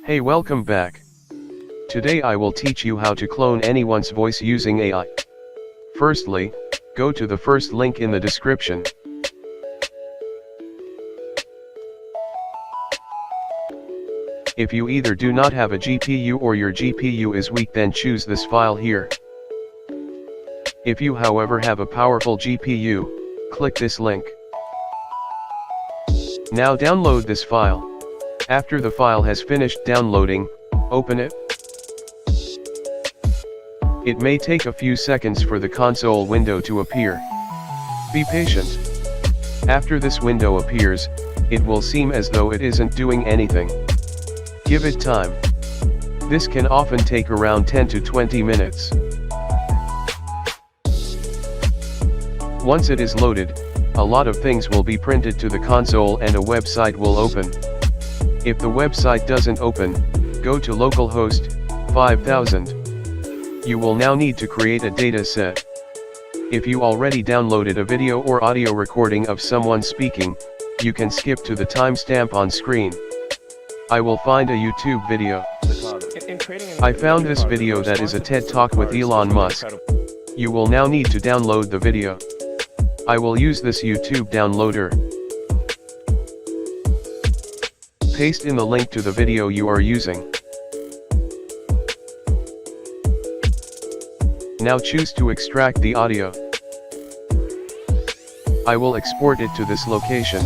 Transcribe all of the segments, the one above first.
Hey, welcome back. Today I will teach you how to clone anyone's voice using AI. Firstly, go to the first link in the description. If you either do not have a GPU or your GPU is weak, then choose this file here. If you however have a powerful GPU, click this link. Now download this file. After the file has finished downloading, open it. It may take a few seconds for the console window to appear. Be patient. After this window appears, it will seem as though it isn't doing anything. Give it time. This can often take around 10 to 20 minutes. Once it is loaded, a lot of things will be printed to the console and a website will open. If the website doesn't open, go to localhost 5000. You will now need to create a dataset. If you already downloaded a video or audio recording of someone speaking, you can skip to the timestamp on screen. I will find a YouTube video. I found this video that is a TED Talk with Elon Musk. You will now need to download the video. I will use this YouTube downloader. Paste in the link to the video you are using. Now choose to extract the audio. I will export it to this location.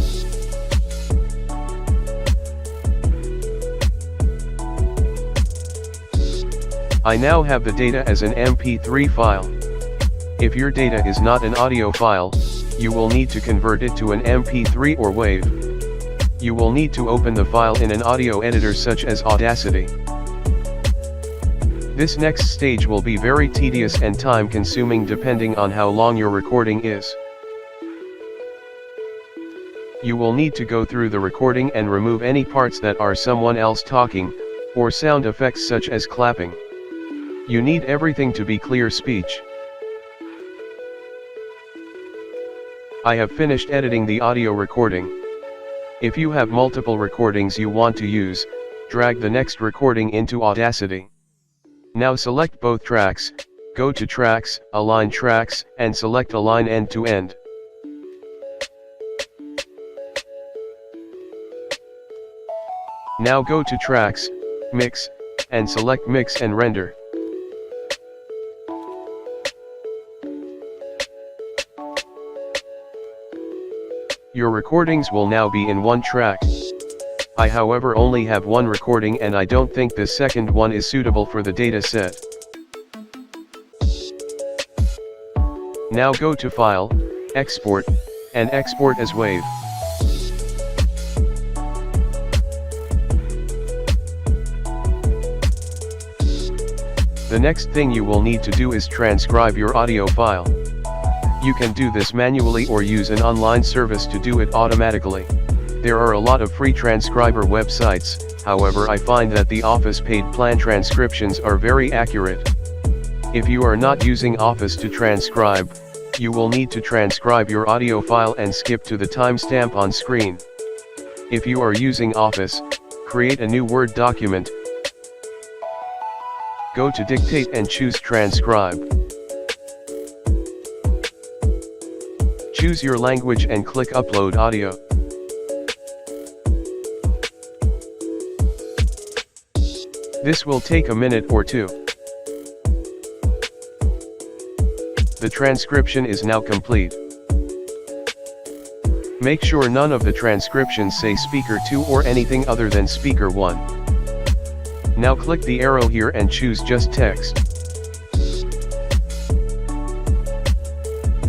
I now have the data as an MP3 file. If your data is not an audio file, you will need to convert it to an MP3 or WAV. You will need to open the file in an audio editor such as Audacity. This next stage will be very tedious and time-consuming depending on how long your recording is. You will need to go through the recording and remove any parts that are someone else talking, or sound effects such as clapping. You need everything to be clear speech. I have finished editing the audio recording. If you have multiple recordings you want to use, drag the next recording into Audacity. Now select both tracks, go to Tracks, Align Tracks, and select Align End to End. Now go to Tracks, Mix, and select Mix and Render. Your recordings will now be in one track. I however only have one recording and I don't think this second one is suitable for the dataset. Now go to File, Export, and export as WAV. The next thing you will need to do is transcribe your audio file. You can do this manually or use an online service to do it automatically. There are a lot of free transcriber websites, however I find that the Office paid plan transcriptions are very accurate. If you are not using Office to transcribe, you will need to transcribe your audio file and skip to the timestamp on screen. If you are using Office, create a new Word document. Go to Dictate and choose Transcribe. Choose your language and click Upload Audio. This will take a minute or two. The transcription is now complete. Make sure none of the transcriptions say Speaker 2 or anything other than Speaker 1. Now click the arrow here and choose Just Text.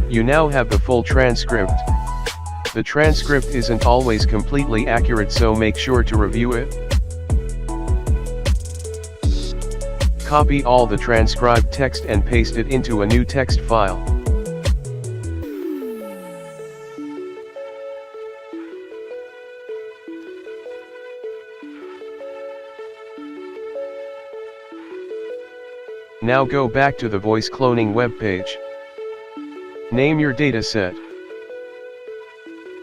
You now have the full transcript. The transcript isn't always completely accurate, so make sure to review it. Copy all the transcribed text and paste it into a new text file. Now go back to the voice cloning webpage. Name your dataset.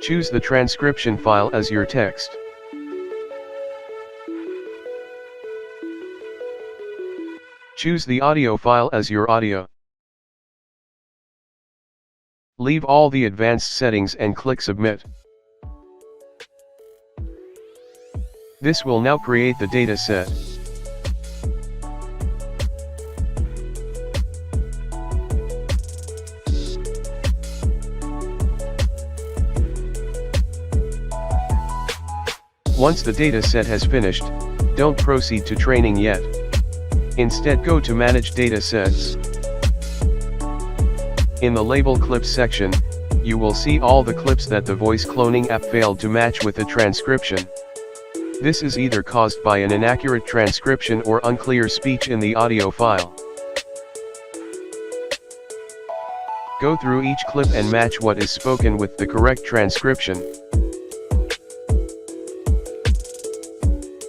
Choose the transcription file as your text. Choose the audio file as your audio. Leave all the advanced settings and click Submit. This will now create the dataset. Once the dataset has finished, don't proceed to training yet. Instead, go to Manage Datasets. In the Label Clips section, you will see all the clips that the voice cloning app failed to match with the transcription. This is either caused by an inaccurate transcription or unclear speech in the audio file. Go through each clip and match what is spoken with the correct transcription.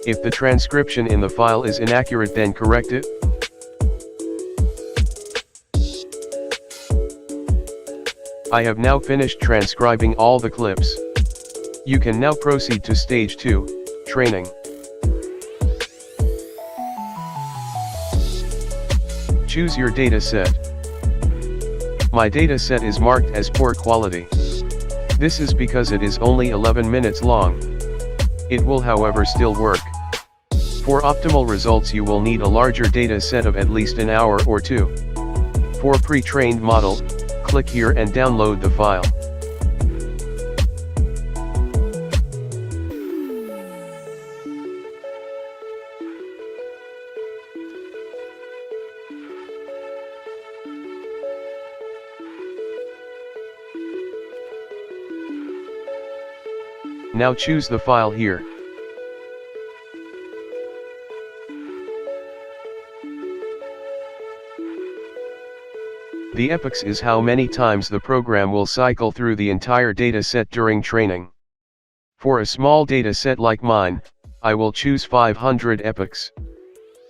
If the transcription in the file is inaccurate, then correct it. I have now finished transcribing all the clips. You can now proceed to stage 2, training. Choose your dataset. My dataset is marked as poor quality. This is because it is only 11 minutes long. It will, however, still work. For optimal results, you will need a larger dataset of at least an hour or 2. For pre-trained model, click here and download the file. Now choose the file here. The epochs is how many times the program will cycle through the entire dataset during training. For a small dataset like mine, I will choose 500 epochs.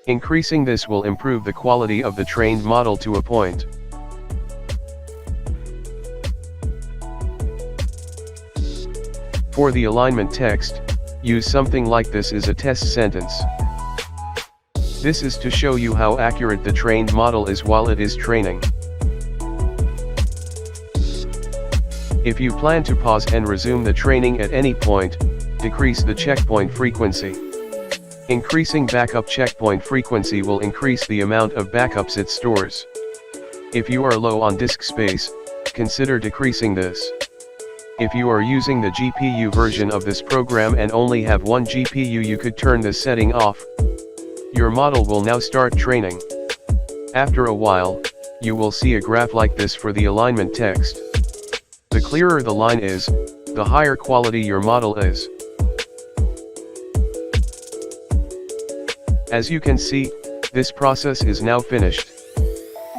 Increasing this will improve the quality of the trained model to a point. For the alignment text, use something like this as a test sentence. This is to show you how accurate the trained model is while it is training. If you plan to pause and resume the training at any point, decrease the checkpoint frequency. Increasing backup checkpoint frequency will increase the amount of backups it stores. If you are low on disk space, consider decreasing this. If you are using the GPU version of this program and only have one GPU, you could turn this setting off. Your model will now start training. After a while, you will see a graph like this for the alignment text. The clearer the line is, the higher quality your model is. As you can see, this process is now finished.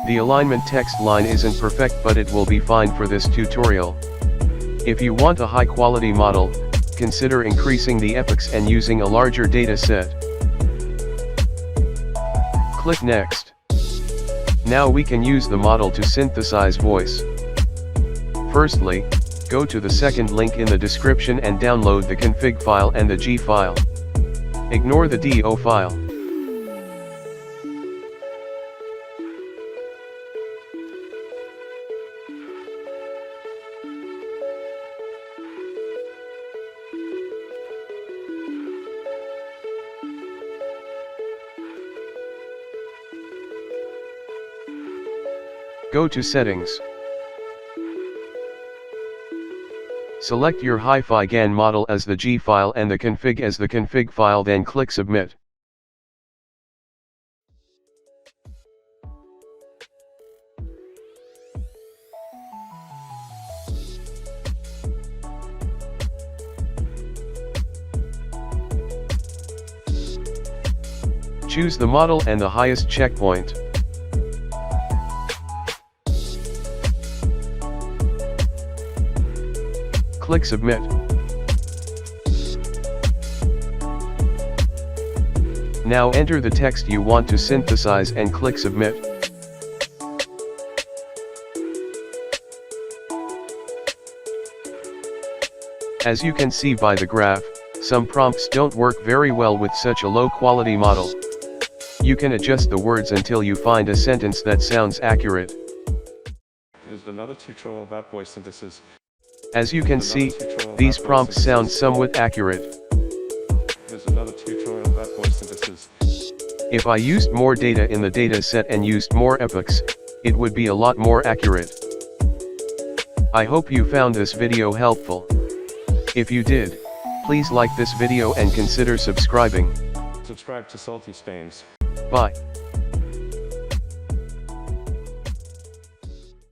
The alignment text line isn't perfect, but it will be fine for this tutorial. If you want a high quality model, consider increasing the epochs and using a larger data set. Click Next. Now we can use the model to synthesize voice. Firstly, go to the second link in the description and download the config file and the G file. Ignore the DO file. Go to Settings. Select your Hi-Fi GAN model as the G file and the config as the config file, then click Submit. Choose the model and the highest checkpoint. Click Submit. Now enter the text you want to synthesize and click Submit. As you can see by the graph, some prompts don't work very well with such a low quality model. You can adjust the words until you find a sentence that sounds accurate. Here's another tutorial about voice synthesis. As you can see, these prompts sound somewhat accurate. Here's another tutorial about voice synthesis. If I used more data in the data set and used more epochs, it would be a lot more accurate. I hope you found this video helpful. If you did, please like this video and consider subscribing. Subscribe to Salty Spains. Bye.